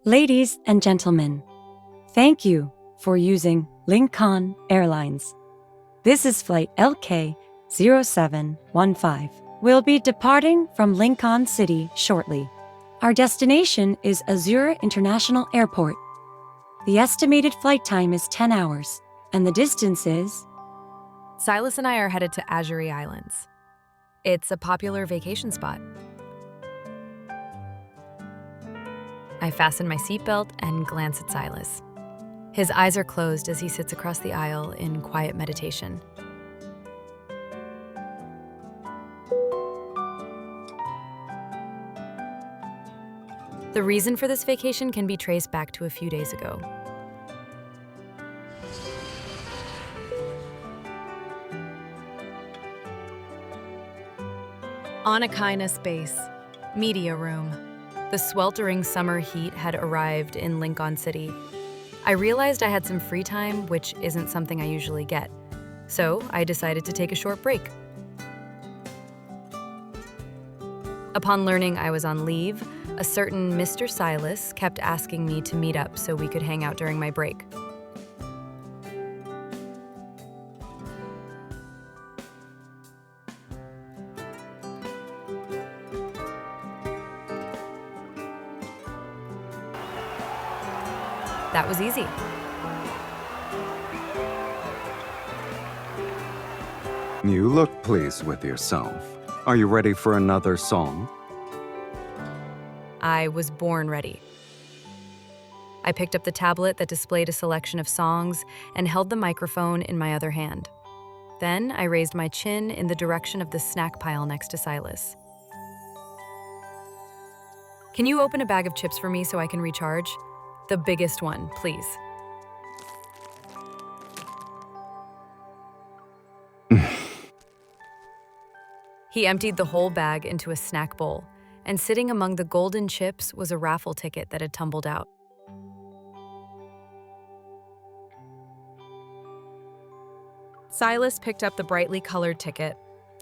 Ladies and gentlemen, thank you for using Lincoln Airlines. This is flight LK0715. We'll be departing from Lincoln City shortly. Our destination is Azure International Airport. The estimated flight time is 10 hours, and the distance is... Sylus and I are headed to Azure Islands. It's a popular vacation spot. I fasten my seatbelt and glance at Sylus. His eyes are closed as he sits across the aisle in quiet meditation. The reason for this vacation can be traced back to a few days ago. Anakinna Space, Media Room. The sweltering summer heat had arrived in Lincoln City. I realized I had some free time, which isn't something I usually get. So I decided to take a short break. Upon learning I was on leave, a certain Mr. Sylus kept asking me to meet up so we could hang out during my break. That was easy. You look pleased with yourself. Are you ready for another song? I was born ready. I picked up the tablet that displayed a selection of songs and held the microphone in my other hand. Then I raised my chin in the direction of the snack pile next to Sylus. Can you open a bag of chips for me so I can recharge? The biggest one, please. He emptied the whole bag into a snack bowl, and sitting among the golden chips was a raffle ticket that had tumbled out. Sylus picked up the brightly colored ticket.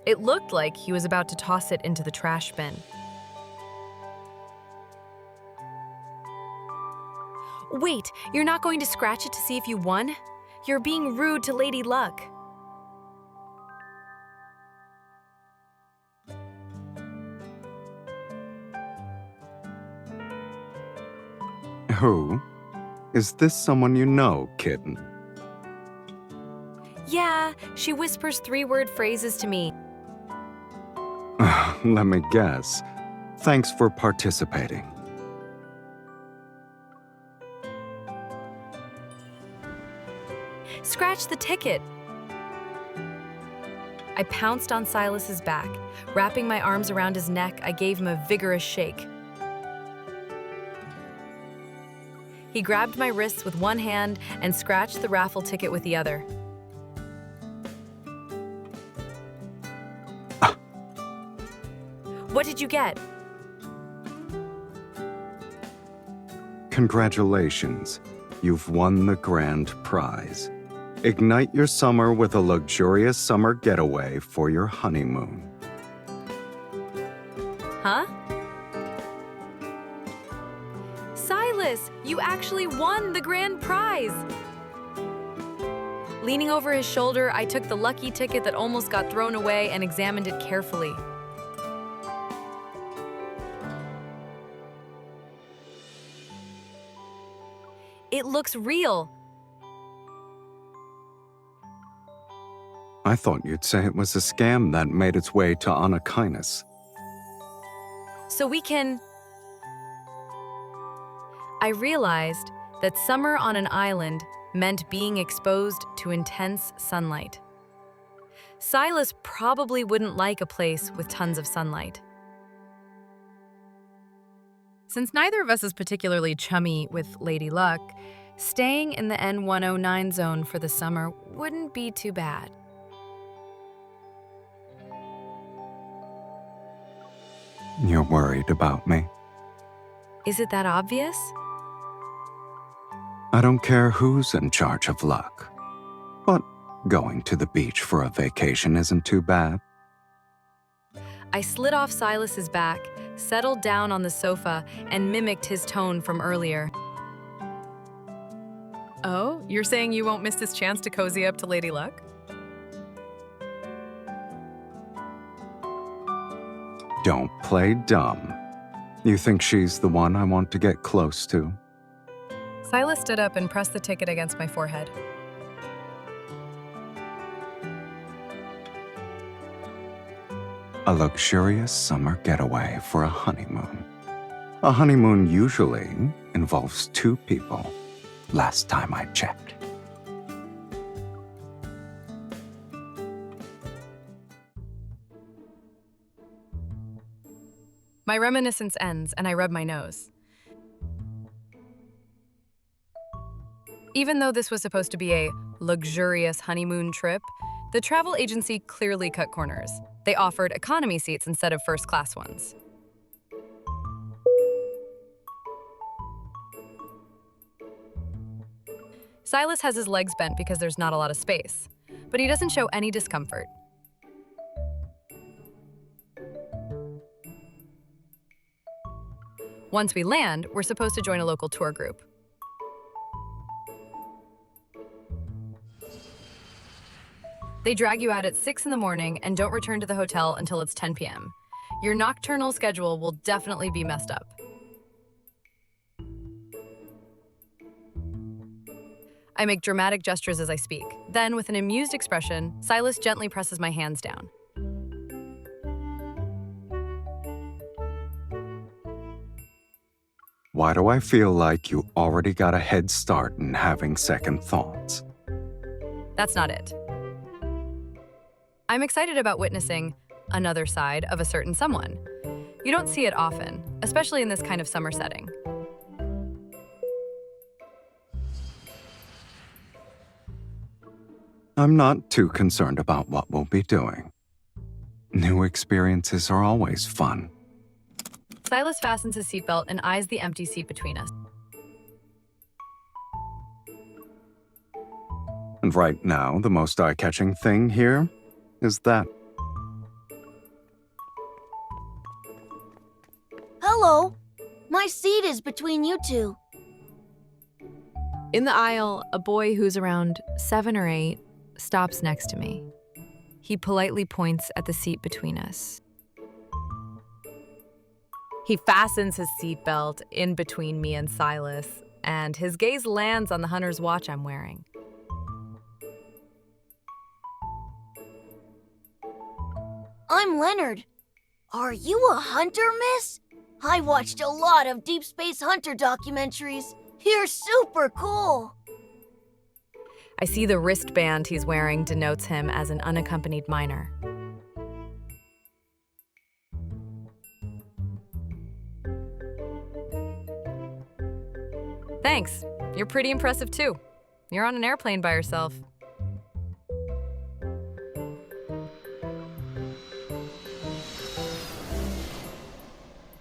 It looked like he was about to toss it into the trash bin. Wait, you're not going to scratch it to see if you won? You're being rude to Lady Luck. Who? Is this someone you know, kitten? Yeah, she whispers 3-word phrases to me. Let me guess. Thanks for participating. Scratch the ticket. I pounced on Sylus's back. Wrapping my arms around his neck, I gave him a vigorous shake. He grabbed my wrists with one hand and scratched the raffle ticket with the other. What did you get? Congratulations. You've won the grand prize. Ignite your summer with a luxurious summer getaway for your honeymoon. Huh? Sylus, you actually won the grand prize! Leaning over his shoulder, I took the lucky ticket that almost got thrown away and examined it carefully. It looks real. I thought you'd say it was a scam that made its way to Anakinna. So we can... I realized that summer on an island meant being exposed to intense sunlight. Sylus probably wouldn't like a place with tons of sunlight. Since neither of us is particularly chummy with Lady Luck, staying in the N109 zone for the summer wouldn't be too bad. You're worried about me? Is it that obvious? I don't care who's in charge of luck. But going to the beach for a vacation isn't too bad. I slid off Sylus's back, settled down on the sofa and mimicked his tone from earlier. Oh, you're saying you won't miss this chance to cozy up to Lady Luck? Don't play dumb. You think she's the one I want to get close to? Sylus stood up and pressed the ticket against my forehead. A luxurious summer getaway for a honeymoon. A honeymoon usually involves two people, last time I checked. My reminiscence ends, and I rub my nose. Even though this was supposed to be a luxurious honeymoon trip, the travel agency clearly cut corners. They offered economy seats instead of first-class ones. Sylus has his legs bent because there's not a lot of space, but he doesn't show any discomfort. Once we land, we're supposed to join a local tour group. They drag you out at 6 in the morning and don't return to the hotel until it's 10 p.m. Your nocturnal schedule will definitely be messed up. I make dramatic gestures as I speak. Then, with an amused expression, Sylus gently presses my hands down. Why do I feel like you already got a head start in having second thoughts? That's not it. I'm excited about witnessing another side of a certain someone. You don't see it often, especially in this kind of summer setting. I'm not too concerned about what we'll be doing. New experiences are always fun. Sylus fastens his seatbelt and eyes the empty seat between us. And right now, the most eye-catching thing here is that. Hello. My seat is between you two. In the aisle, a boy who's around 7 or 8 stops next to me. He politely points at the seat between us. He fastens his seatbelt in between me and Sylus, and his gaze lands on the hunter's watch I'm wearing. I'm Leonard. Are you a hunter, miss? I watched a lot of Deepspace hunter documentaries. You're super cool. I see the wristband he's wearing denotes him as an unaccompanied minor. Thanks. You're pretty impressive too. You're on an airplane by yourself.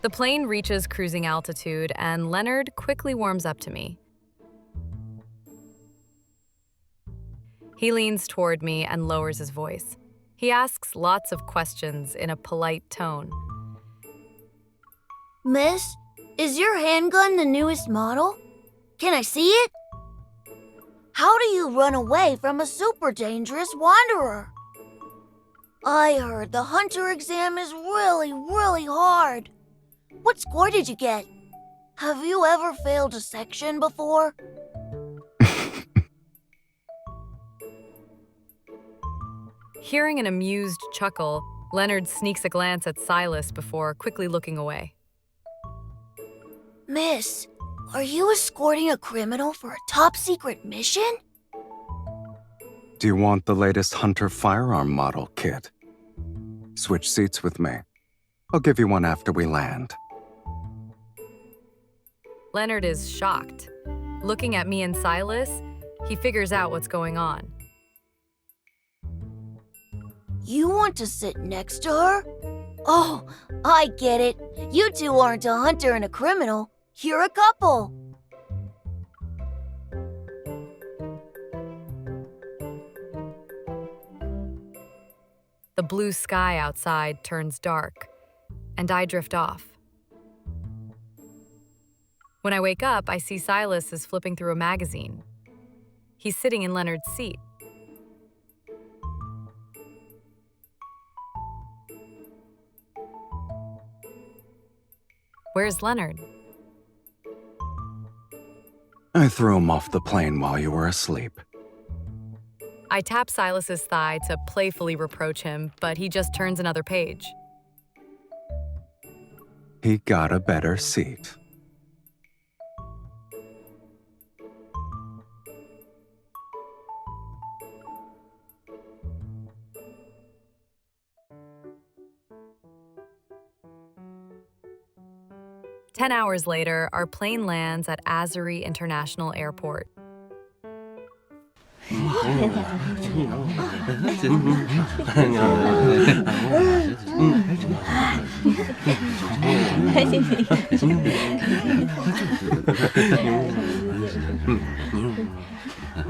The plane reaches cruising altitude, and Leonard quickly warms up to me. He leans toward me and lowers his voice. He asks lots of questions in a polite tone. Miss, is your handgun the newest model? Can I see it? How do you run away from a super dangerous wanderer? I heard the hunter exam is really, really hard. What score did you get? Have you ever failed a section before? Hearing an amused chuckle, Leonard sneaks a glance at Sylus before quickly looking away. Miss, are you escorting a criminal for a top-secret mission? Do you want the latest hunter firearm model kit? Switch seats with me. I'll give you one after we land. Leonard is shocked. Looking at me and Sylus, he figures out what's going on. You want to sit next to her? Oh, I get it. You two aren't a hunter and a criminal. You're a couple. The blue sky outside turns dark, and I drift off, When I wake up, I see Sylus is flipping through a magazine. He's sitting in Leonard's seat. Where's Leonard? I threw him off the plane while you were asleep. I tap Sylus's thigh to playfully reproach him, but he just turns another page. He got a better seat. Ten hours later, our plane lands at Azuri International Airport.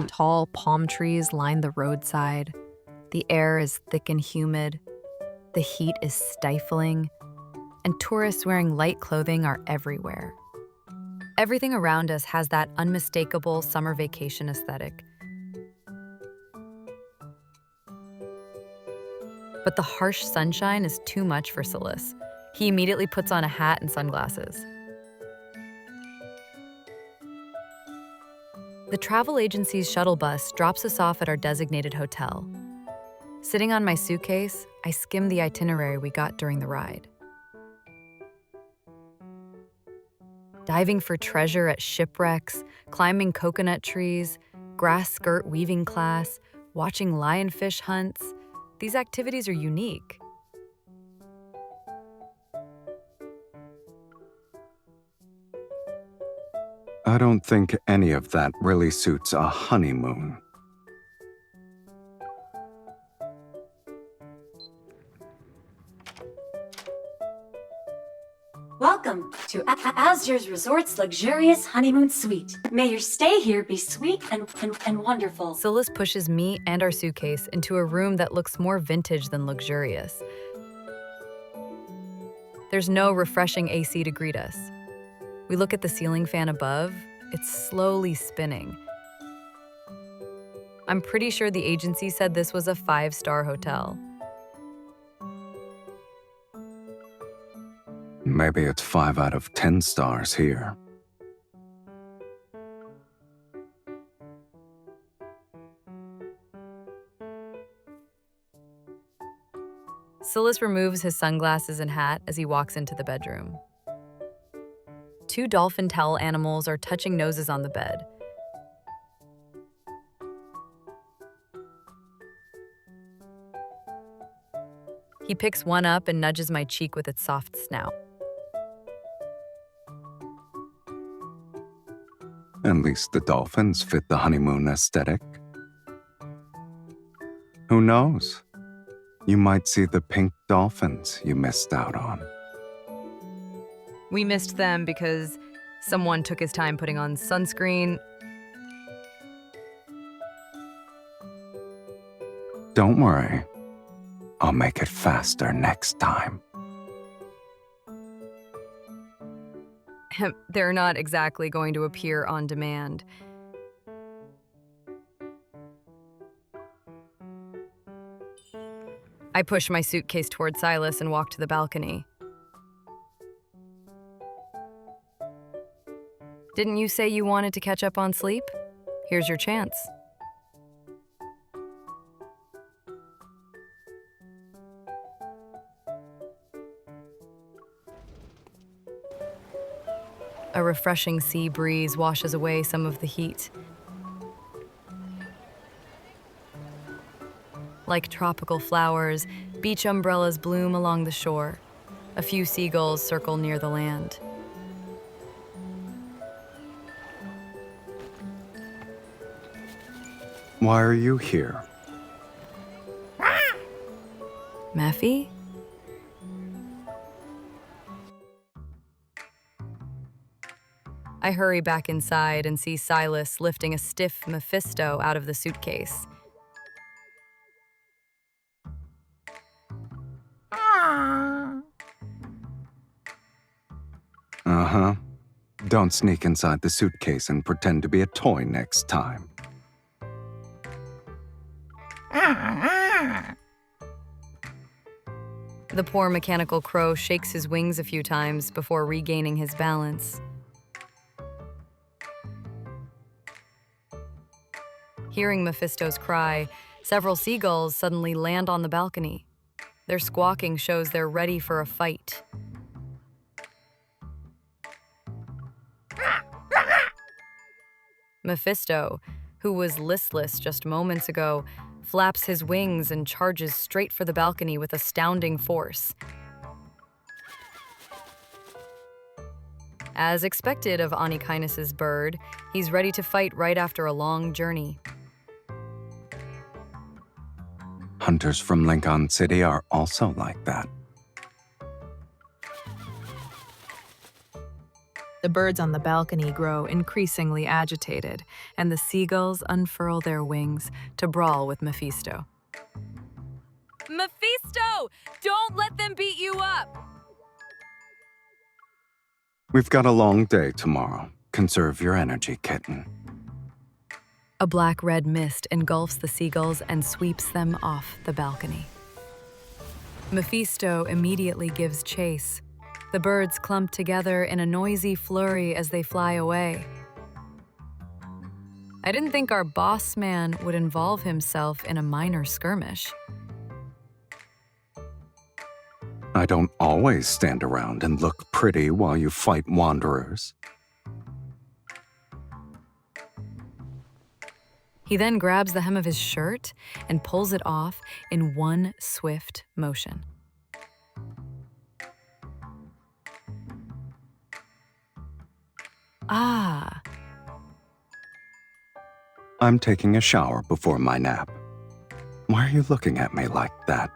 Tall palm trees line the roadside. The air is thick and humid. The heat is stifling, and tourists wearing light clothing are everywhere. Everything around us has that unmistakable summer vacation aesthetic. But the harsh sunshine is too much for Sylus. He immediately puts on a hat and sunglasses. The travel agency's shuttle bus drops us off at our designated hotel. Sitting on my suitcase, I skim the itinerary we got during the ride. Diving for treasure at shipwrecks, climbing coconut trees, grass skirt weaving class, watching lionfish hunts. These activities are unique. I don't think any of that really suits a honeymoon. Welcome to Azur's Resort's luxurious honeymoon suite. May your stay here be sweet and wonderful. Sylus pushes me and our suitcase into a room that looks more vintage than luxurious. There's no refreshing AC to greet us. We look at the ceiling fan above. It's slowly spinning. I'm pretty sure the agency said this was a 5-star hotel. Maybe it's 5 out of 10 stars here. Sylus removes his sunglasses and hat as he walks into the bedroom. 2 dolphin tail animals are touching noses on the bed. He picks one up and nudges my cheek with its soft snout. At least the dolphins fit the honeymoon aesthetic. Who knows? You might see the pink dolphins you missed out on. We missed them because someone took his time putting on sunscreen. Don't worry. I'll make it faster next time. They're not exactly going to appear on demand. I push my suitcase toward Sylus and walk to the balcony. Didn't you say you wanted to catch up on sleep? Here's your chance. A refreshing sea breeze washes away some of the heat. Like tropical flowers, beach umbrellas bloom along the shore. A few seagulls circle near the land. Why are you here? Maffy? I hurry back inside and see Sylus lifting a stiff Mephisto out of the suitcase. Uh-huh. Don't sneak inside the suitcase and pretend to be a toy next time. The poor mechanical crow shakes his wings a few times before regaining his balance. Hearing Mephisto's cry, several seagulls suddenly land on the balcony. Their squawking shows they're ready for a fight. Mephisto, who was listless just moments ago, flaps his wings and charges straight for the balcony with astounding force. As expected of Anikinus's bird, he's ready to fight right after a long journey. Hunters from Lincoln City are also like that. The birds on the balcony grow increasingly agitated, and the seagulls unfurl their wings to brawl with Mephisto. Mephisto! Don't let them beat you up! We've got a long day tomorrow. Conserve your energy, kitten. A black-red mist engulfs the seagulls and sweeps them off the balcony. Mephisto immediately gives chase. The birds clump together in a noisy flurry as they fly away. I didn't think our boss man would involve himself in a minor skirmish. I don't always stand around and look pretty while you fight wanderers. He then grabs the hem of his shirt and pulls it off in one swift motion. Ah, I'm taking a shower before my nap. Why are you looking at me like that?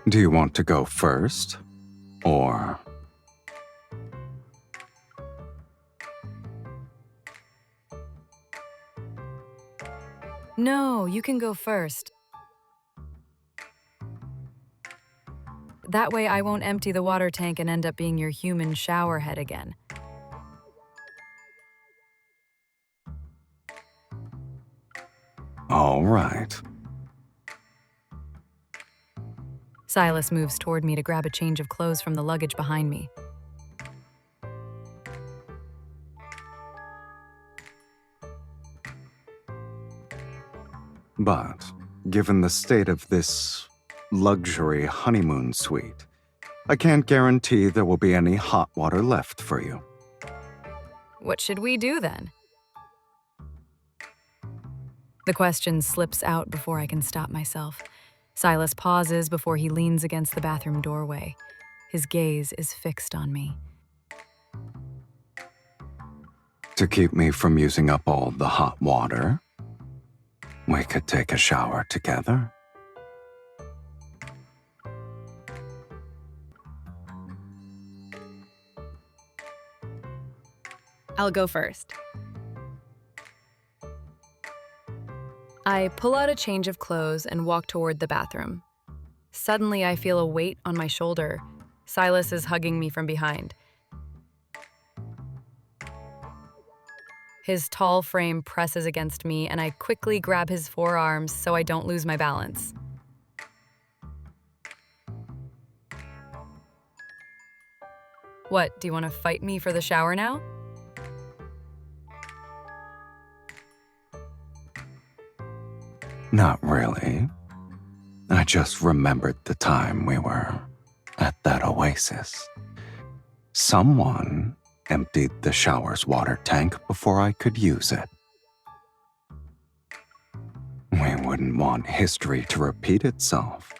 Do you want to go first? Or... no, you can go first. That way I won't empty the water tank and end up being your human shower head again. All right. Sylus moves toward me to grab a change of clothes from the luggage behind me. But, given the state of this luxury honeymoon suite, I can't guarantee there will be any hot water left for you. What should we do then? The question slips out before I can stop myself. Sylus pauses before he leans against the bathroom doorway. His gaze is fixed on me. To keep me from using up all the hot water, we could take a shower together. I'll go first. I pull out a change of clothes and walk toward the bathroom. Suddenly, I feel a weight on my shoulder. Sylus is hugging me from behind. His tall frame presses against me, and I quickly grab his forearms so I don't lose my balance. What, do you want to fight me for the shower now? Not really. I just remembered the time we were at that oasis. Someone emptied the shower's water tank before I could use it. We wouldn't want history to repeat itself.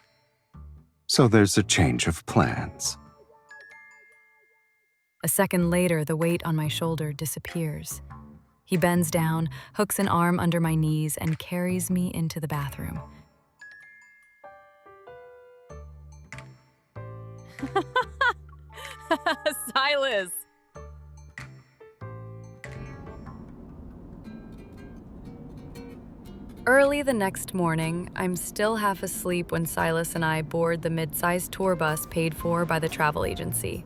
So there's a change of plans. A second later, the weight on my shoulder disappears. He bends down, hooks an arm under my knees, and carries me into the bathroom. Sylus! Early the next morning, I'm still half asleep when Sylus and I board the mid-sized tour bus paid for by the travel agency.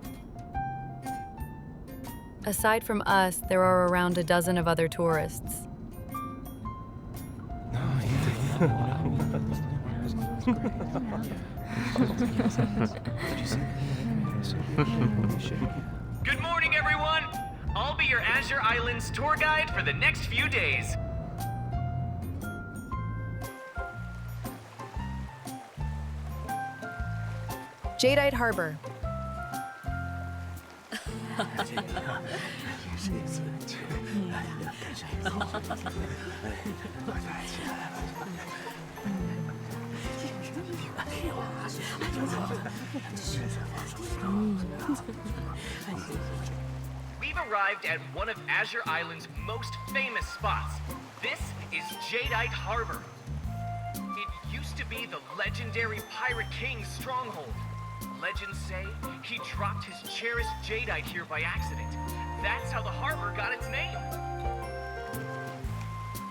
Aside from us, there are around a dozen of other tourists. Good morning, everyone! I'll be your Azure Islands tour guide for the next few days. Jadeite Harbor. We've arrived at one of Azure Island's most famous spots. This is Jadeite Harbor. It used to be the legendary Pirate King's stronghold. Legends say he dropped his cherished jadeite here by accident. That's how the harbor got its name.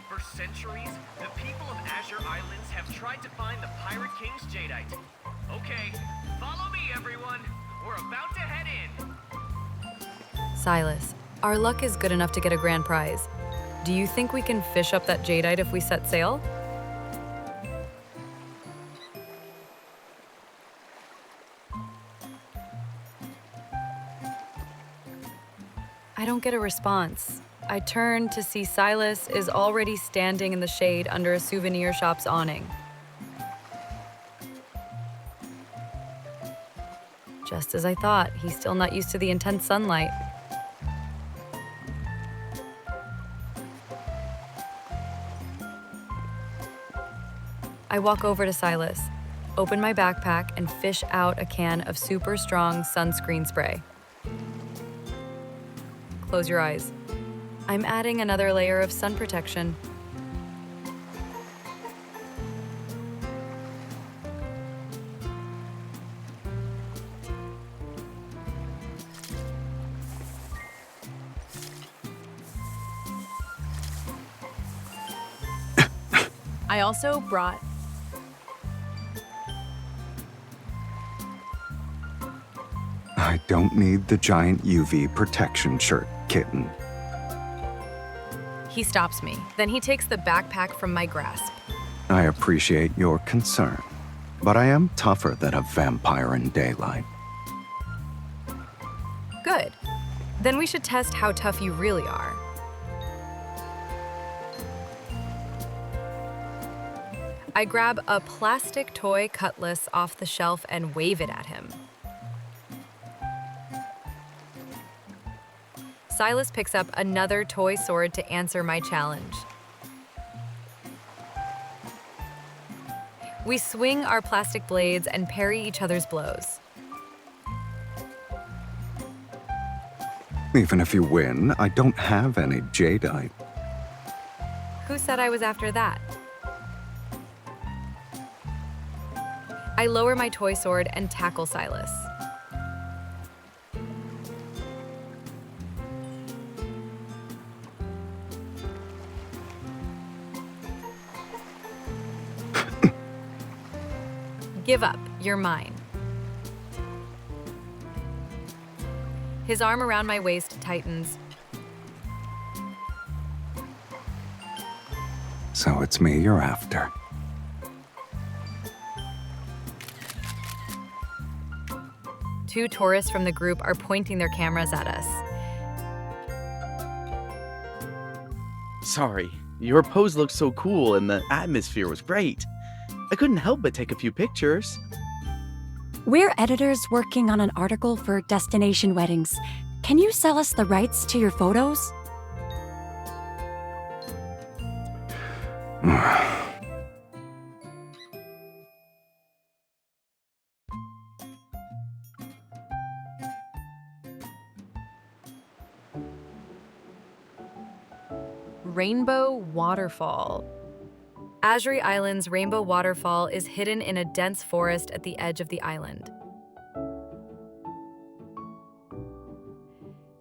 For centuries, the people of Azure Islands have tried to find the Pirate King's jadeite. Okay, follow me, everyone. We're about to head in. Sylus, our luck is good enough to get a grand prize. Do you think we can fish up that jadeite if we set sail? I don't get a response. I turn to see Sylus is already standing in the shade under a souvenir shop's awning. Just as I thought, he's still not used to the intense sunlight. I walk over to Sylus, open my backpack, and fish out a can of super strong sunscreen spray. Close your eyes. I'm adding another layer of sun protection. I also brought I don't need the giant UV protection shirt, kitten. He stops me. Then he takes the backpack from my grasp. I appreciate your concern, but I am tougher than a vampire in daylight. Good. Then we should test how tough you really are. I grab a plastic toy cutlass off the shelf and wave it at him. Sylus picks up another toy sword to answer my challenge. We swing our plastic blades and parry each other's blows. Even if you win, I don't have any jadeite. Who said I was after that? I lower my toy sword and tackle Sylus. Give up, you're mine. His arm around my waist tightens. So it's me you're after. Two tourists from the group are pointing their cameras at us. Sorry, your pose looked so cool and the atmosphere was great. I couldn't help but take a few pictures. We're editors working on an article for Destination Weddings. Can you sell us the rights to your photos? Rainbow Waterfall. Azure Island's Rainbow Waterfall is hidden in a dense forest at the edge of the island.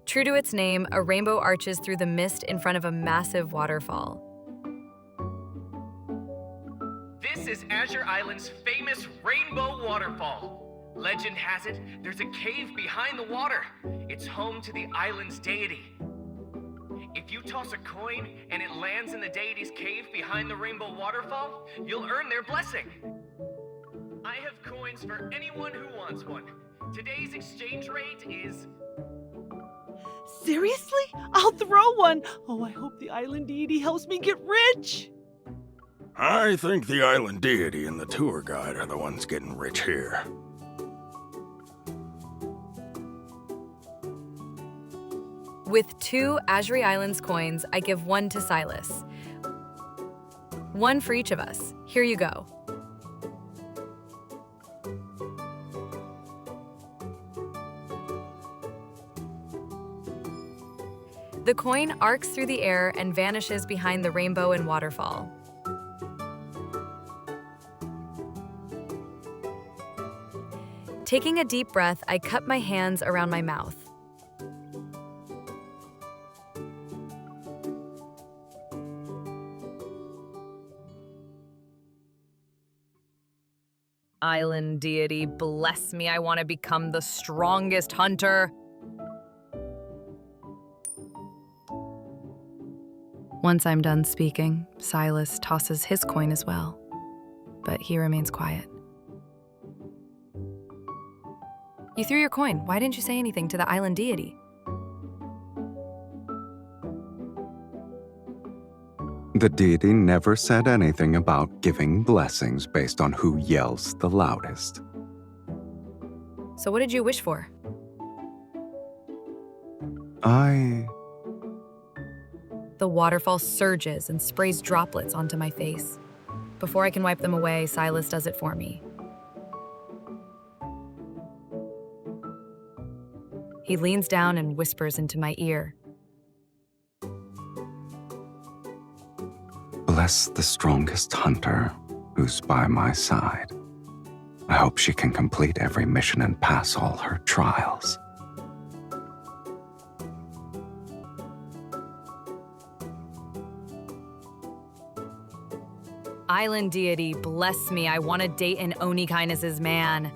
True to its name, a rainbow arches through the mist in front of a massive waterfall. This is Azure Island's famous Rainbow Waterfall. Legend has it, there's a cave behind the water. It's home to the island's deity. If you toss a coin and it lands in the deity's cave behind the rainbow waterfall, you'll earn their blessing. I have coins for anyone who wants one. Today's exchange rate is... Seriously? I'll throw one! Oh, I hope the island deity helps me get rich! I think the island deity and the tour guide are the ones getting rich here. With 2 Azuri Islands coins, I give 1 to Sylus. 1 for each of us. Here you go. The coin arcs through the air and vanishes behind the rainbow and waterfall. Taking a deep breath, I cup my hands around my mouth. Island deity, bless me, I want to become the strongest hunter. Once I'm done speaking, Sylus tosses his coin as well, but he remains quiet. You threw your coin. Why didn't you say anything to the island deity? The deity never said anything about giving blessings based on who yells the loudest. So what did you wish for? The waterfall surges and sprays droplets onto my face. Before I can wipe them away, Sylus does it for me. He leans down and whispers into my ear. Bless the strongest hunter who's by my side. I hope she can complete every mission and pass all her trials. Island deity, bless me, I want to date an Oni Kindness's man.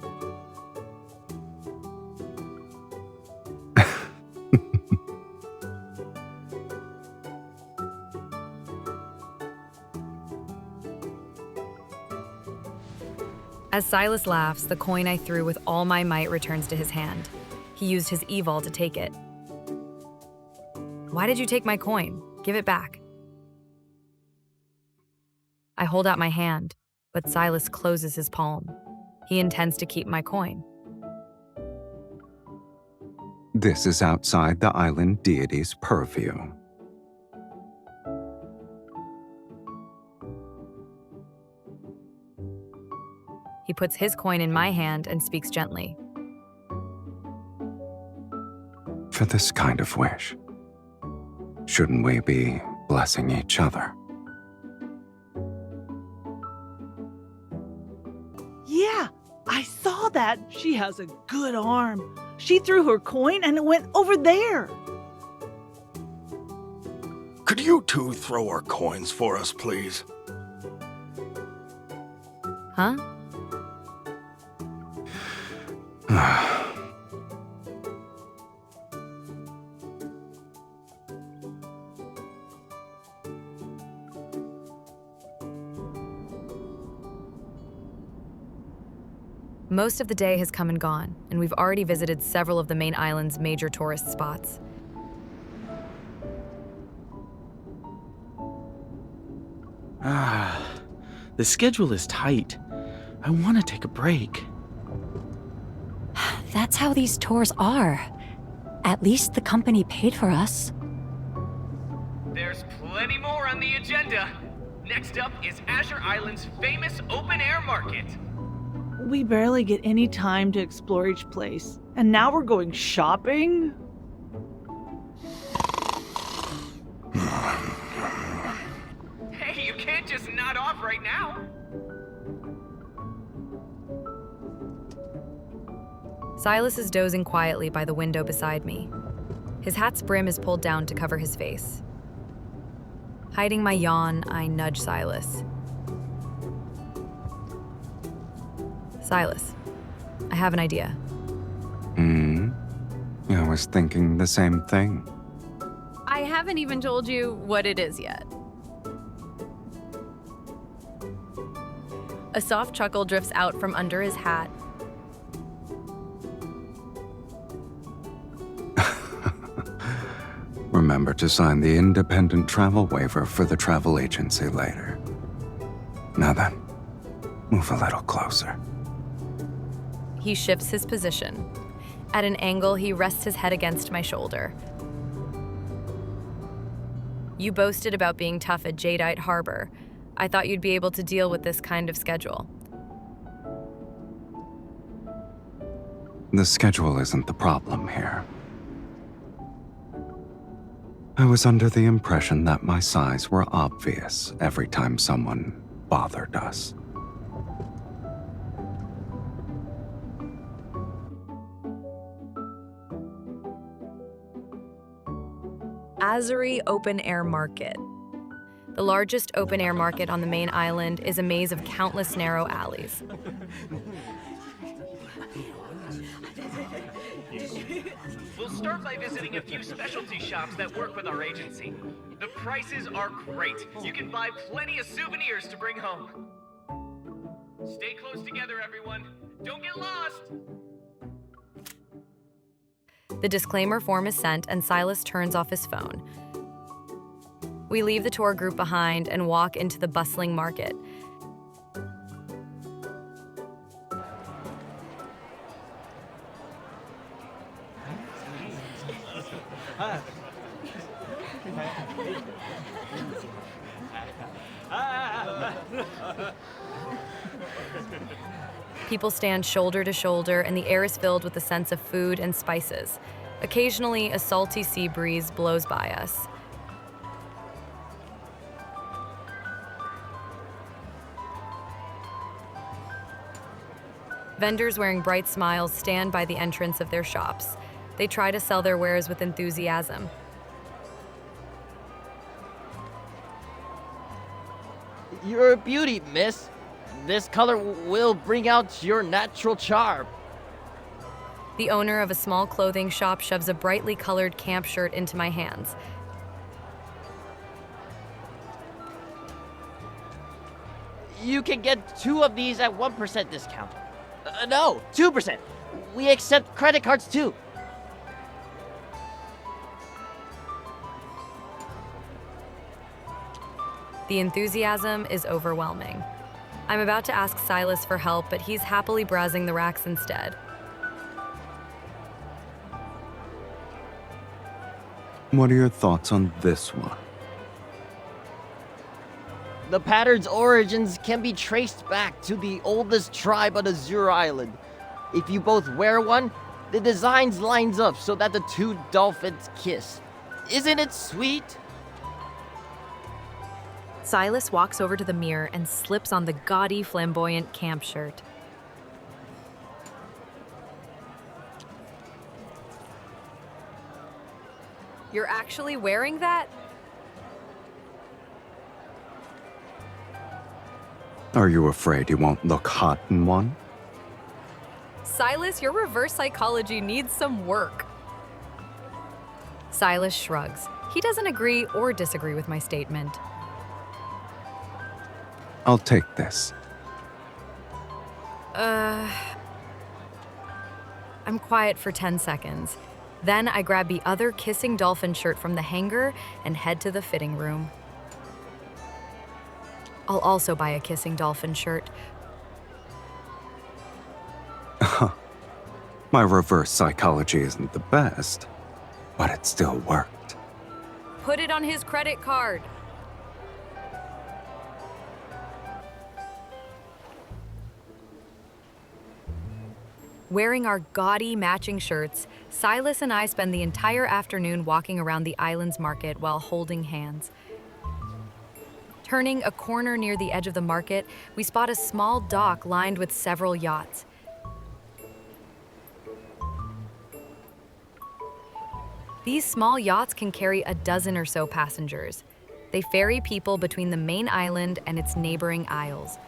As Sylus laughs, the coin I threw with all my might returns to his hand. He used his evol to take it. Why did you take my coin? Give it back. I hold out my hand, but Sylus closes his palm. He intends to keep my coin. This is outside the island deity's purview. He puts his coin in my hand and speaks gently. For this kind of wish, shouldn't we be blessing each other? Yeah, I saw that. She has a good arm. She threw her coin and it went over there. Could you two throw our coins for us, please? Huh? Most of the day has come and gone, and we've already visited several of the main island's major tourist spots. The schedule is tight. I want to take a break. That's how these tours are. At least the company paid for us. There's plenty more on the agenda. Next up is Azure Island's famous open-air market. We barely get any time to explore each place. And now we're going shopping? Hey, you can't just nod off right now. Sylus is dozing quietly by the window beside me. His hat's brim is pulled down to cover his face. Hiding my yawn, I nudge Sylus. Sylus, I have an idea. I was thinking the same thing. I haven't even told you what it is yet. A soft chuckle drifts out from under his hat. Remember to sign the independent travel waiver for the travel agency later. Now then, move a little closer. He shifts his position. At an angle, he rests his head against my shoulder. You boasted about being tough at Jadeite Harbor. I thought you'd be able to deal with this kind of schedule. The schedule isn't the problem here. I was under the impression that my size were obvious every time someone bothered us. Azuri Open Air Market. The largest open-air market on the main island is a maze of countless narrow alleys. We'll start by visiting a few specialty shops that work with our agency. The prices are great. You can buy plenty of souvenirs to bring home. Stay close together, everyone. Don't get lost! The disclaimer form is sent and Sylus turns off his phone. We leave the tour group behind and walk into the bustling market. People stand shoulder to shoulder, and the air is filled with the sense of food and spices. Occasionally, a salty sea breeze blows by us. Vendors wearing bright smiles stand by the entrance of their shops. They try to sell their wares with enthusiasm. You're a beauty, miss. This color will bring out your natural charm. The owner of a small clothing shop shoves a brightly colored camp shirt into my hands. You can get 2 of these at 1% discount. No, 2%. We accept credit cards too. The enthusiasm is overwhelming. I'm about to ask Sylus for help, but he's happily browsing the racks instead. What are your thoughts on this one? The pattern's origins can be traced back to the oldest tribe on Azure Island. If you both wear one, the designs lines up so that the 2 dolphins kiss. Isn't it sweet? Sylus walks over to the mirror and slips on the gaudy, flamboyant camp shirt. You're actually wearing that? Are you afraid you won't look hot in one? Sylus, your reverse psychology needs some work. Sylus shrugs. He doesn't agree or disagree with my statement. I'll take this. I'm quiet for 10 seconds. Then I grab the other kissing dolphin shirt from the hanger and head to the fitting room. I'll also buy a kissing dolphin shirt. My reverse psychology isn't the best, but it still worked. Put it on his credit card. Wearing our gaudy matching shirts, Sylus and I spend the entire afternoon walking around the island's market while holding hands. Turning a corner near the edge of the market, we spot a small dock lined with several yachts. These small yachts can carry a dozen or so passengers. They ferry people between the main island and its neighboring isles.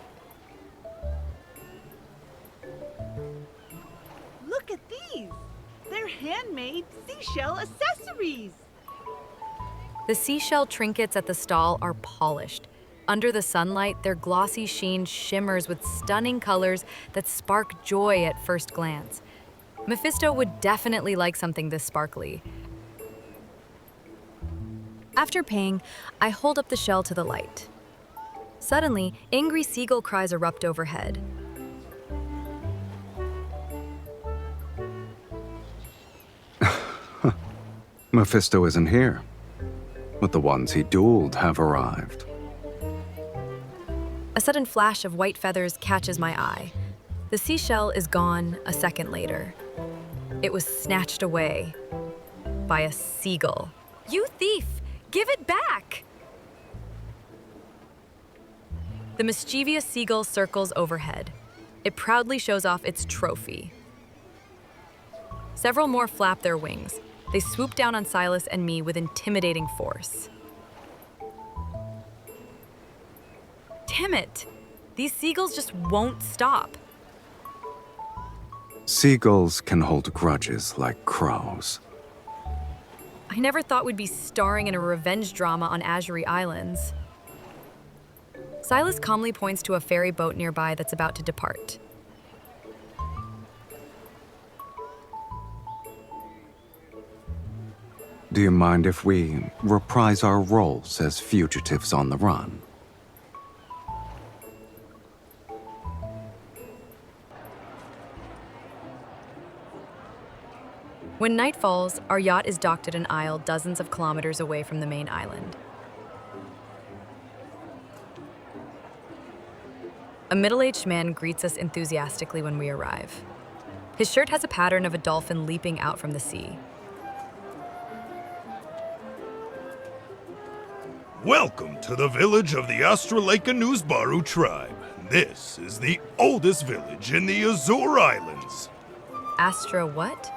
handmade seashell accessories. The seashell trinkets at the stall are polished. Under the sunlight, their glossy sheen shimmers with stunning colors that spark joy at first glance. Mephisto would definitely like something this sparkly. After paying, I hold up the shell to the light. Suddenly, angry seagull cries erupt overhead. Mephisto isn't here, but the ones he dueled have arrived. A sudden flash of white feathers catches my eye. The seashell is gone a second later. It was snatched away by a seagull. You thief! Give it back! The mischievous seagull circles overhead. It proudly shows off its trophy. Several more flap their wings. They swoop down on Sylus and me with intimidating force. Damn it! These seagulls just won't stop. Seagulls can hold grudges like crows. I never thought we'd be starring in a revenge drama on Azure Islands. Sylus calmly points to a ferry boat nearby that's about to depart. Do you mind if we reprise our roles as fugitives on the run? When night falls, our yacht is docked at an isle dozens of kilometers away from the main island. A middle-aged man greets us enthusiastically when we arrive. His shirt has a pattern of a dolphin leaping out from the sea. Welcome to the village of the Astralakanusbaru tribe. This is the oldest village in the Azure Islands. Astra what?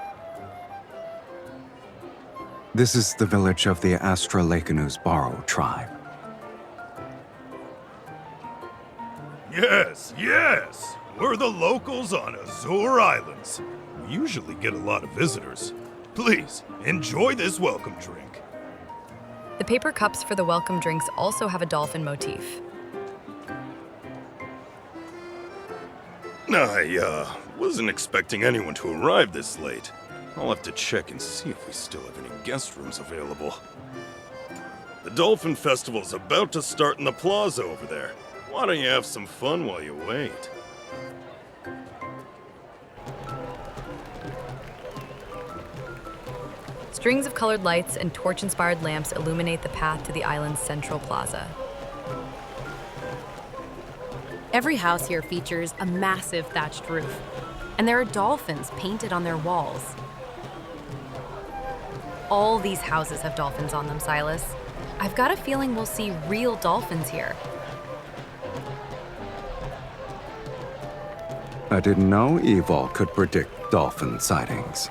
This is the village of the Astralakanusbaru tribe. Yes. We're the locals on Azure Islands. We usually get a lot of visitors. Please, enjoy this welcome drink. The paper cups for the welcome drinks also have a dolphin motif. I wasn't expecting anyone to arrive this late. I'll have to check and see if we still have any guest rooms available. The Dolphin Festival's about to start in the plaza over there. Why don't you have some fun while you wait? Strings of colored lights and torch-inspired lamps illuminate the path to the island's central plaza. Every house here features a massive thatched roof, and there are dolphins painted on their walls. All these houses have dolphins on them, Sylus. I've got a feeling we'll see real dolphins here. I didn't know Evil could predict dolphin sightings.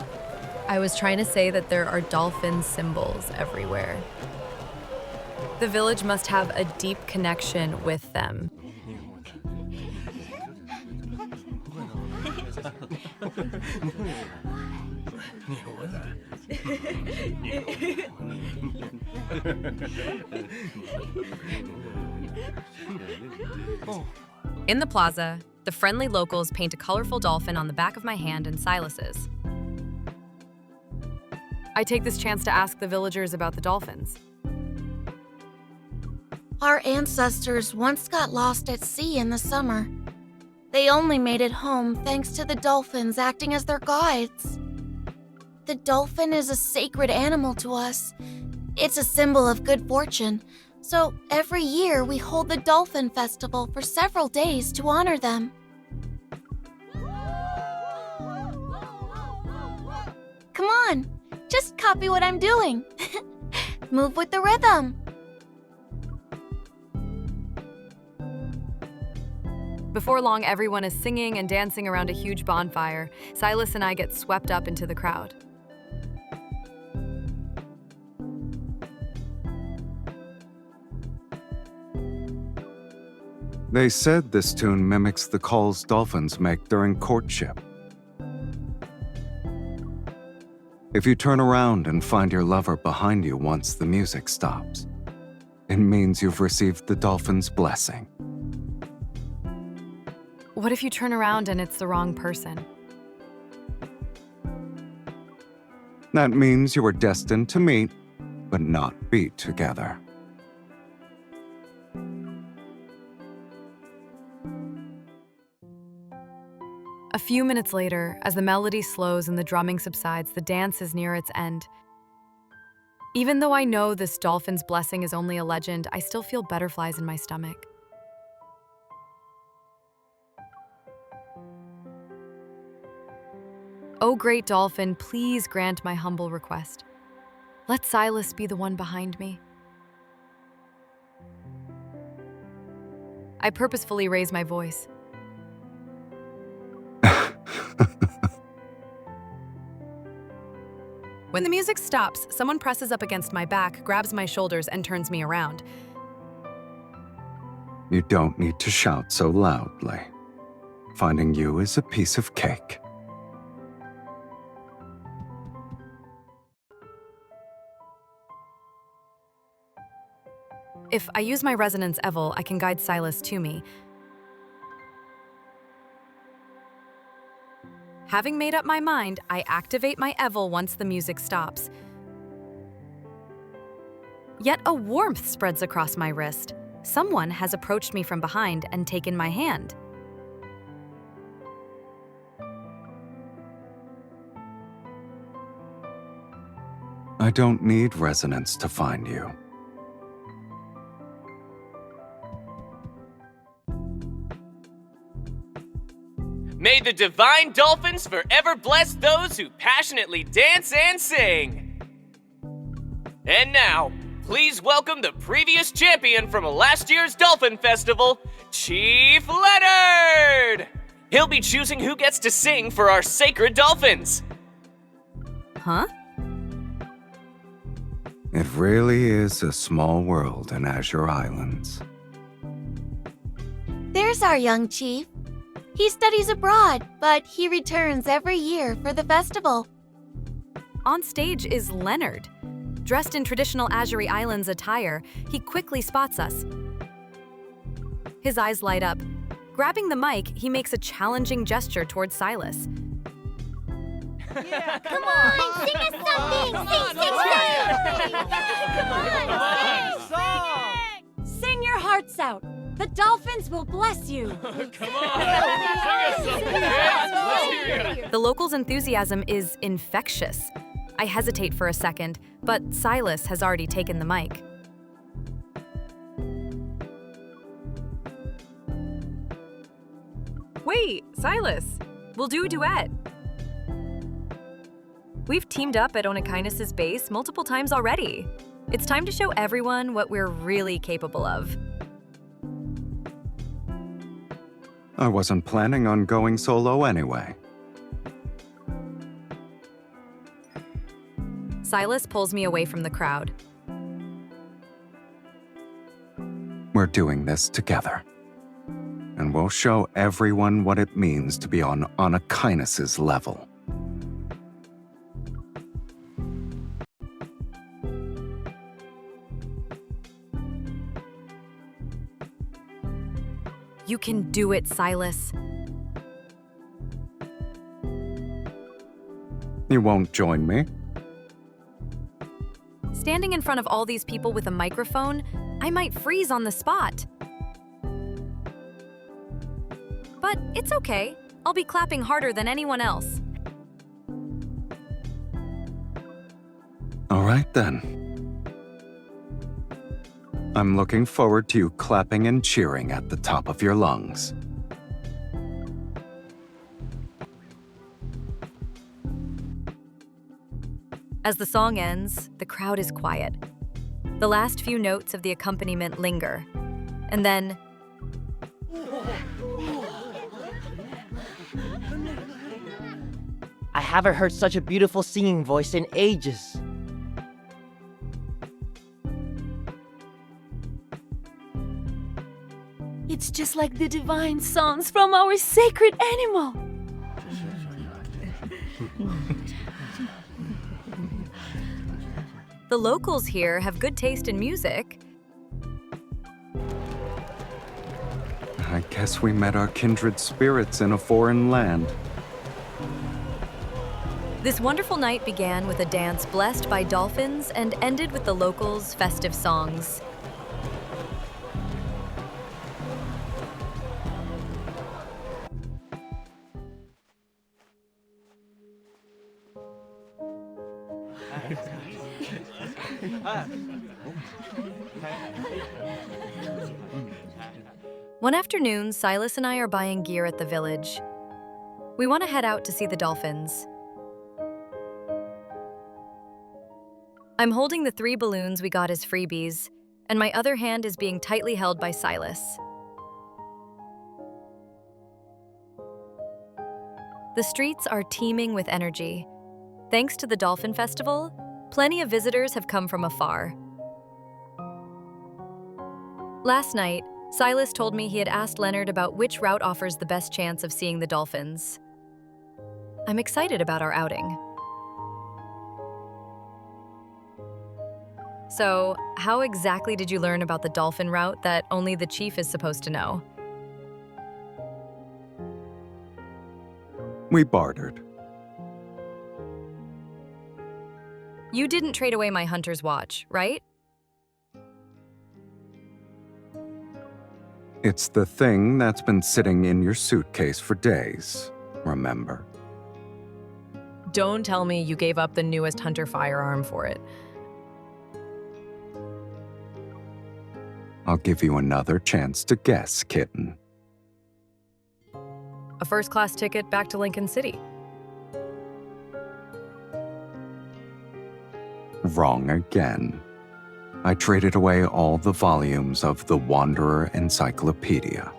I was trying to say that there are dolphin symbols everywhere. The village must have a deep connection with them. In the plaza, the friendly locals paint a colorful dolphin on the back of my hand and Sylus's. I take this chance to ask the villagers about the dolphins. Our ancestors once got lost at sea in the summer. They only made it home thanks to the dolphins acting as their guides. The dolphin is a sacred animal to us. It's a symbol of good fortune, so every year we hold the Dolphin Festival for several days to honor them. Come on, just copy what I'm doing. Move with the rhythm. Before long, everyone is singing and dancing around a huge bonfire. Sylus and I get swept up into the crowd. They said this tune mimics the calls dolphins make during courtship. If you turn around and find your lover behind you once the music stops, it means you've received the dolphin's blessing. What if you turn around and it's the wrong person? That means you are destined to meet, but not be together. A few minutes later, as the melody slows and the drumming subsides, the dance is near its end. Even though I know this dolphin's blessing is only a legend, I still feel butterflies in my stomach. Oh, great dolphin, please grant my humble request. Let Sylus be the one behind me. I purposefully raise my voice. When the music stops, someone presses up against my back, grabs my shoulders, and turns me around. You don't need to shout so loudly. Finding you is a piece of cake. If I use my resonance Evil, I can guide Sylus to me. Having made up my mind, I activate my Evil once the music stops. Yet a warmth spreads across my wrist. Someone has approached me from behind and taken my hand. I don't need resonance to find you. May the divine dolphins forever bless those who passionately dance and sing. And now, please welcome the previous champion from last year's Dolphin Festival, Chief Leonard! He'll be choosing who gets to sing for our sacred dolphins. Huh? It really is a small world in Azure Islands. There's our young chief. He studies abroad, but he returns every year for the festival. On stage is Leonard. Dressed in traditional Azure Islands attire, he quickly spots us. His eyes light up. Grabbing the mic, he makes a challenging gesture towards Sylus. Yeah, come on, sing us something! Sing! Come on, sing! Sing your hearts out. The dolphins will bless you. Come on, sing us something, kids! Let's hear you! The locals' enthusiasm is infectious. I hesitate for a second, but Sylus has already taken the mic. Wait, Sylus, we'll do a duet. We've teamed up at Onakainus' base multiple times already. It's time to show everyone what we're really capable of. I wasn't planning on going solo anyway. Sylus pulls me away from the crowd. We're doing this together. And we'll show everyone what it means to be on Onakainus' level. You can do it, Sylus. You won't join me? Standing in front of all these people with a microphone, I might freeze on the spot. But it's okay. I'll be clapping harder than anyone else. All right then. I'm looking forward to you clapping and cheering at the top of your lungs. As the song ends, the crowd is quiet. The last few notes of the accompaniment linger. And then... I haven't heard such a beautiful singing voice in ages. It's just like the divine songs from our sacred animal. The locals here have good taste in music. I guess we met our kindred spirits in a foreign land. This wonderful night began with a dance blessed by dolphins and ended with the locals' festive songs. One afternoon, Sylus and I are buying gear at the village. We want to head out to see the dolphins. I'm holding the 3 balloons we got as freebies, and my other hand is being tightly held by Sylus. The streets are teeming with energy. Thanks to the Dolphin Festival, plenty of visitors have come from afar. Last night, Sylus told me he had asked Leonard about which route offers the best chance of seeing the dolphins. I'm excited about our outing. So, how exactly did you learn about the dolphin route that only the chief is supposed to know? We bartered. You didn't trade away my hunter's watch, right? It's the thing that's been sitting in your suitcase for days, remember? Don't tell me you gave up the newest hunter firearm for it. I'll give you another chance to guess, kitten. A first-class ticket back to Lincoln City. Wrong again. I traded away all the volumes of the Wanderer Encyclopedia.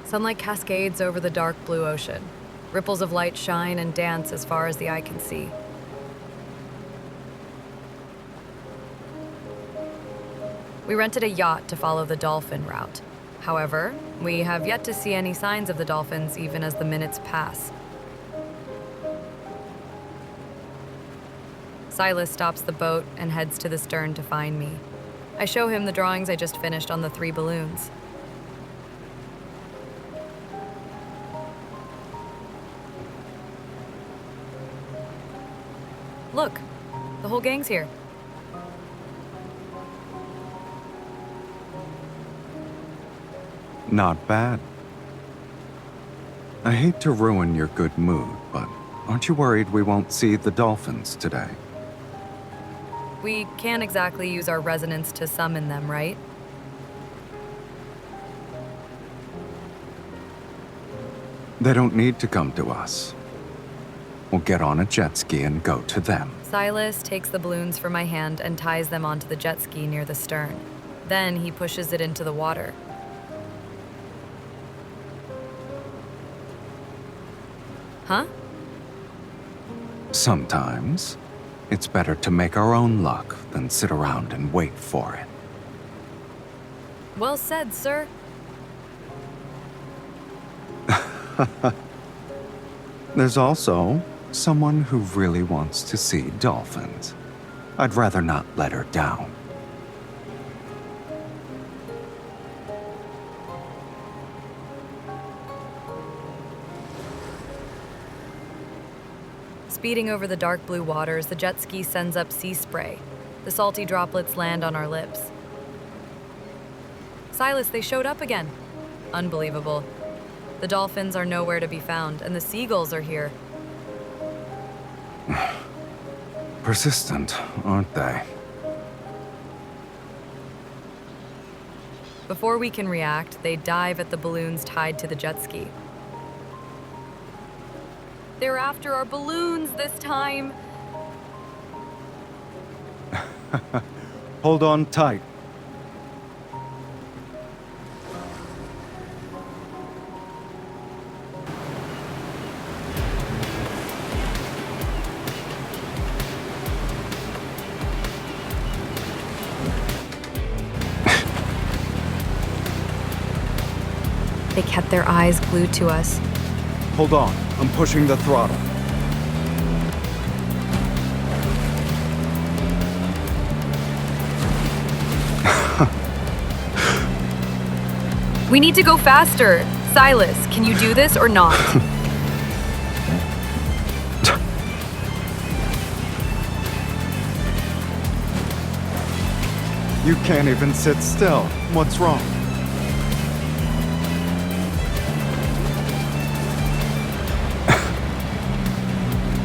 Sunlight cascades over the dark blue ocean. Ripples of light shine and dance as far as the eye can see. We rented a yacht to follow the dolphin route. However, we have yet to see any signs of the dolphins even as the minutes pass. Sylus stops the boat and heads to the stern to find me. I show him the drawings I just finished on the 3 balloons. Look, the whole gang's here. Not bad. I hate to ruin your good mood, but aren't you worried we won't see the dolphins today? We can't exactly use our resonance to summon them, right? They don't need to come to us. We'll get on a jet ski and go to them. Sylus takes the balloons from my hand and ties them onto the jet ski near the stern. Then he pushes it into the water. Huh? Sometimes, it's better to make our own luck than sit around and wait for it. Well said, sir. There's also someone who really wants to see dolphins. I'd rather not let her down. Speeding over the dark blue waters, the jet ski sends up sea spray. The salty droplets land on our lips. Sylus, they showed up again. Unbelievable. The dolphins are nowhere to be found, and the seagulls are here. Persistent, aren't they? Before we can react, they dive at the balloons tied to the jet ski. They're after our balloons this time. Hold on tight. They kept their eyes glued to us. Hold on, I'm pushing the throttle. We need to go faster. Sylus, can you do this or not? You can't even sit still. What's wrong?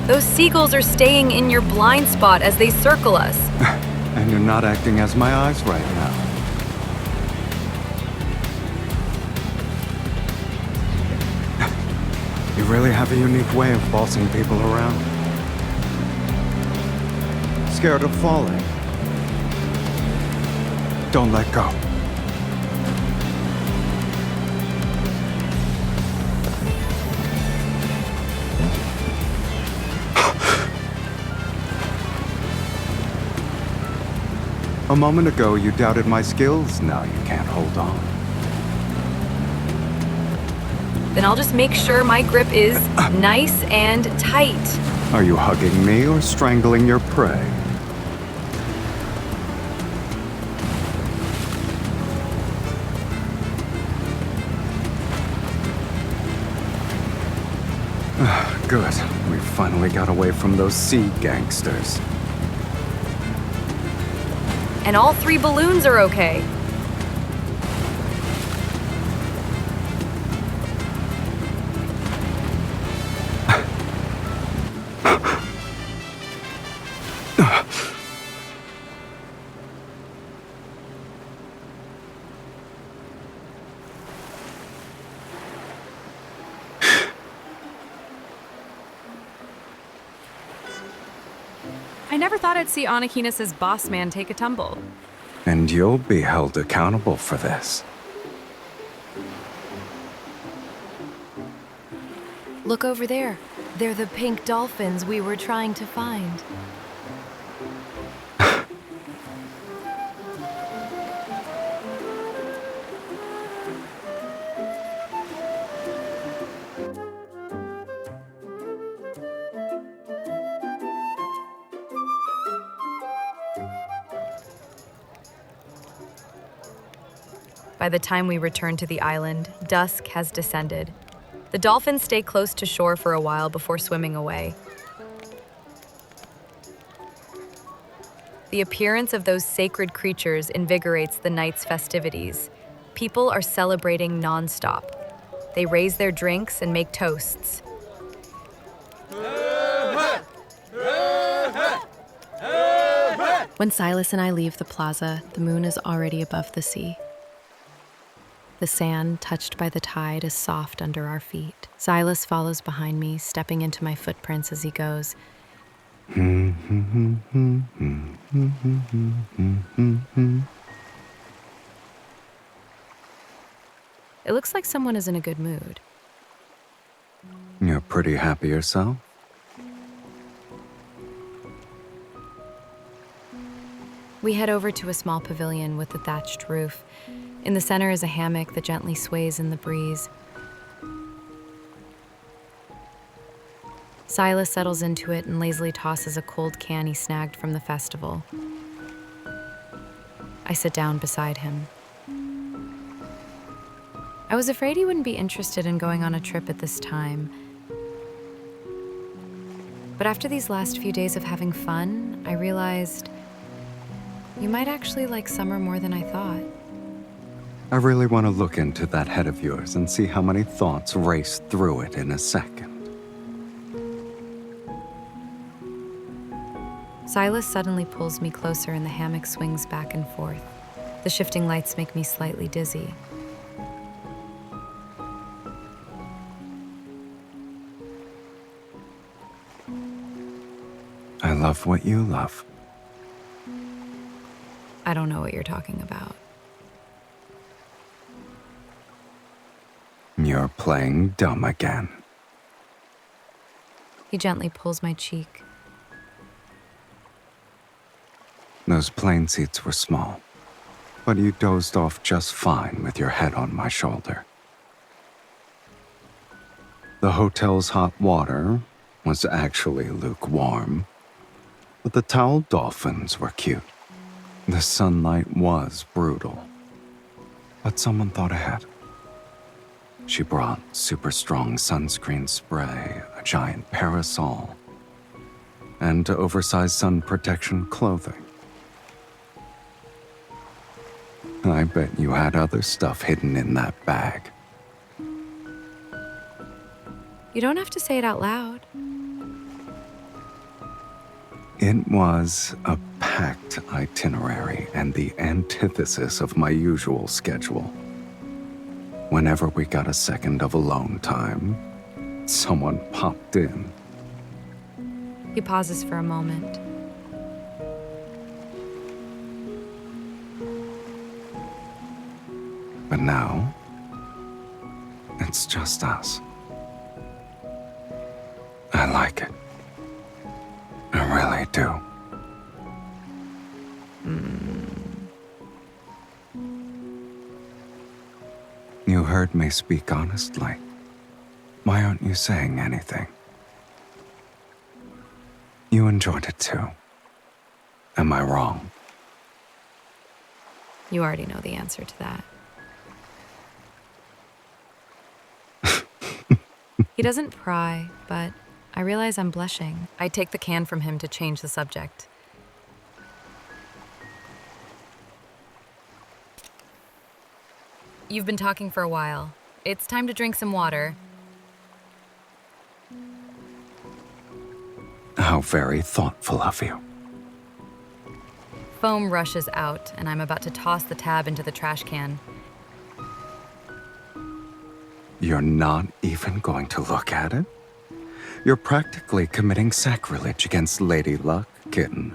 Those seagulls are staying in your blind spot as they circle us. And you're not acting as my eyes right now. You really have a unique way of bossing people around. Scared of falling? Don't let go. A moment ago, you doubted my skills. Now you can't hold on. Then I'll just make sure my grip is nice and tight. Are you hugging me or strangling your prey? Good. We finally got away from those sea gangsters. And all 3 balloons are okay. I never thought I'd see Anakinas' boss man take a tumble. And you'll be held accountable for this. Look over there. They're the pink dolphins we were trying to find. By the time we return to the island, dusk has descended. The dolphins stay close to shore for a while before swimming away. The appearance of those sacred creatures invigorates the night's festivities. People are celebrating nonstop. They raise their drinks and make toasts. When Sylus and I leave the plaza, the moon is already above the sea. The sand, touched by the tide, is soft under our feet. Sylus follows behind me, stepping into my footprints as he goes. It looks like someone is in a good mood. You're pretty happy yourself? We head over to a small pavilion with a thatched roof. In the center is a hammock that gently sways in the breeze. Sylus settles into it and lazily tosses a cold can he snagged from the festival. I sit down beside him. I was afraid he wouldn't be interested in going on a trip at this time. But after these last few days of having fun, I realized you might actually like summer more than I thought. I really want to look into that head of yours and see how many thoughts race through it in a second. Sylus suddenly pulls me closer and the hammock swings back and forth. The shifting lights make me slightly dizzy. I love what you love. I don't know what you're talking about. You're playing dumb again. He gently pulls my cheek. Those plane seats were small, but you dozed off just fine with your head on my shoulder. The hotel's hot water was actually lukewarm, but the towel dolphins were cute. The sunlight was brutal, but someone thought ahead. She brought super strong sunscreen spray, a giant parasol, and oversized sun protection clothing. I bet you had other stuff hidden in that bag. You don't have to say it out loud. It was a packed itinerary and the antithesis of my usual schedule. Whenever we got a second of alone time, someone popped in. He pauses for a moment. But now, it's just us. I like it. I really do. You heard me speak honestly. Why aren't you saying anything? You enjoyed it too. Am I wrong? You already know the answer to that. He doesn't pry, but I realize I'm blushing. I take the can from him to change the subject. You've been talking for a while. It's time to drink some water. How very thoughtful of you. Foam rushes out, and I'm about to toss the tab into the trash can. You're not even going to look at it? You're practically committing sacrilege against Lady Luck, kitten.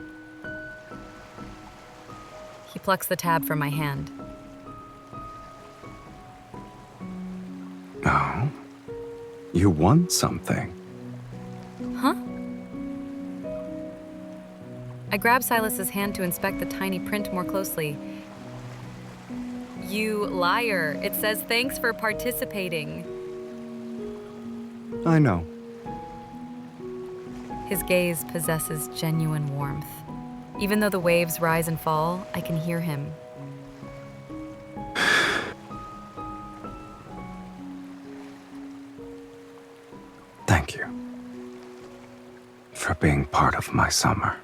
He plucks the tab from my hand. Oh, you won something. Huh? I grab Silas's hand to inspect the tiny print more closely. You liar. It says thanks for participating. I know. His gaze possesses genuine warmth. Even though the waves rise and fall, I can hear him. Thank you for being part of my summer.